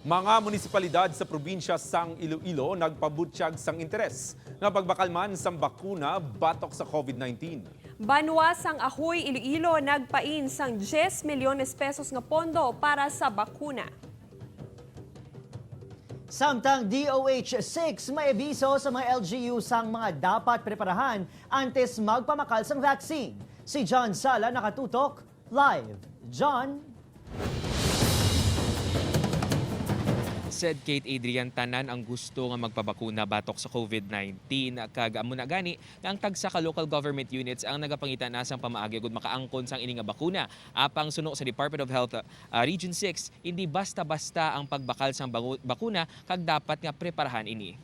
Mga munisipalidad sa probinsya sang Iloilo nagpabutsyag sang interes nga pagbakalman sang bakuna batok sa COVID-19. Banwa sang Ahoy, Iloilo nagpain sang 10 milyones pesos nga pondo para sa bakuna. Samtang DOH-6 may abiso sa mga LGU sang mga dapat preparahan antes magpamakal sang vaccine. Si John Sala nakatutok live. John? Said Kate Adrian tanan ang gusto nga magpabakuna batok sa COVID-19 kag amo na gani nga ang tagsa ka local government units ang nagapangitan na sang pamaagi gud makaangkon sang ini nga bakuna. Apang suno sa Department of Health Region 6, hindi basta-basta ang pagbakal sang bakuna kag dapat nga preparahan ini.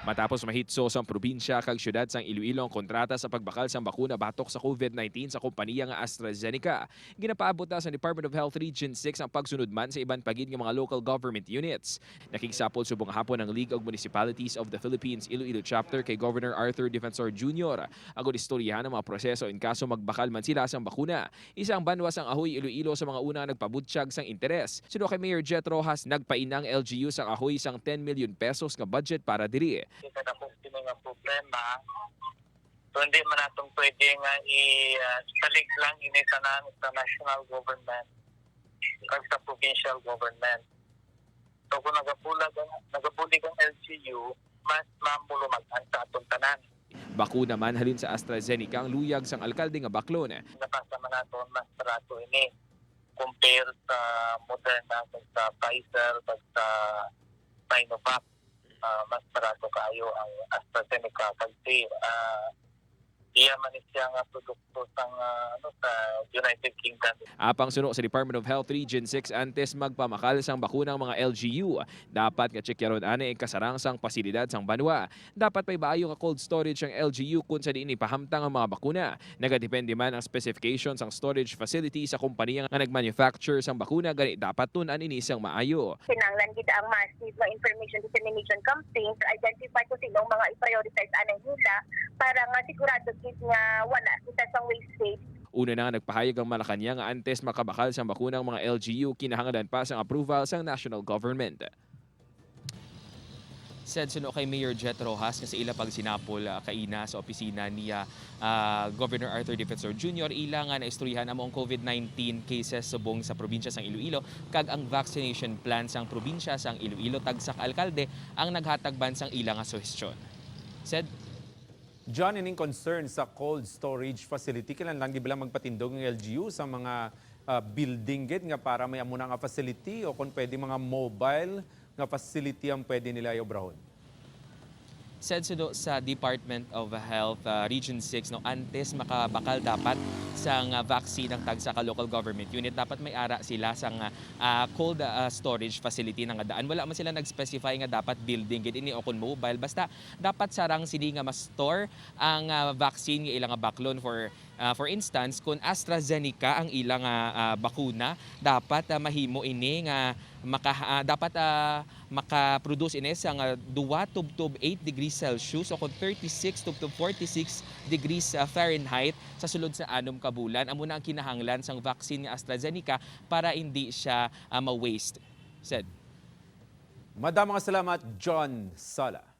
Matapos mahitso sa probinsya kag syudad sang Iloilo ang kontrata sa pagbakal sang bakuna batok sa COVID-19 sa kompanya nga AstraZeneca, ginapaabot na sa Department of Health Region 6 ang pagsunod man sa iban pagid nga mga local government units. Nakigsapol subong hapon ang League of Municipalities of the Philippines Iloilo Chapter kay Governor Arthur Defensor Jr. Ang istoryahan ng mga proseso in kaso magbakal man sila sang bakuna. Isang banwa sang Ahoy, Iloilo sa mga una nagpabutsyag sang interes. Suno kay Mayor Jet Rojas, nagpainang LGU sang Ahoy sang 10 million pesos nga budget para diri. Kita na kung sino nga problema. So hindi man natong pwede nga i-salig lang initanan sa national government at sa provincial government. So kung nagabulig ang LGU, mas mamulo mag-ansa atong tanan. Bakuna man halin sa AstraZeneca ang luyag sang alkalde nga Baclon. Napasa man nato mas barato ini compare sa Moderna, sa Pfizer, sa Sinovac. Mas barato kayo ang AstraZeneca kasi iya man siya nga produkto sa United Kingdom. Apang suno sa Department of Health Region 6 antes magpamakal sang bakunang mga LGU, dapat nga checkyaron ani ang kasarang sang pasilidad sang banwa. Dapat pay baayo nga cold storage ang LGU kung sa diin ipahamtang ang mga bakuna. Nagadepende man ang specifications sang storage facility sa kompanya nga nagmanufacture sang bakuna, gani dapat tun-an ini sang maayo. Kinahanglan gid ang massive information dissemination campaign to identify kung sino ang mga i-prioritize anay nila para nga sigurado gid nga wala kita sang wastage. Una na nga nagpahayag ang Malacanang nga antes makabakal sang bakunang mga LGU, kinahanglan pa sang approval sang national government. Said suno kay Mayor Jet Rojas nga sa ila pag sinapol kaina sa opisina niya Governor Arthur Defensor Jr. ila nga naistoryahan amo ang COVID-19 cases subong sa probinsya sang Iloilo kag ang vaccination plan sang probinsya sang Iloilo tagsa ka alkalde ang naghatag ban sang ila nga suhestyon. Said John, ining concern sa cold storage facility, kailan lang di ba lang magpatindog ng LGU sa mga building gate nga para may amuna nga facility o kung pwede mga mobile nga facility ang pwede nila iobrahon? Said sudo sa Department of Health Region 6 no antes makabakal dapat sang vaccine ang tagsa ka local government unit, dapat may ara sila sang cold storage facility nga daan. Wala man sila nag-specify nga dapat building gid ini o kun mobile, basta dapat sarang sini nga ma-store ang vaccine nga ilang baklon. For instance, kung AstraZeneca ang ilang bakuna, dapat mahimo ini nga dapat maka-produce ini sa 2 tub 8 degrees Celsius o kung 36 tub 46 degrees Fahrenheit sa sulod sa 6 ka bulan. Amo na ang kinahanglan sang vaccine nga AstraZeneca para hindi siya ma-waste. Said. Madamang salamat, John Sala.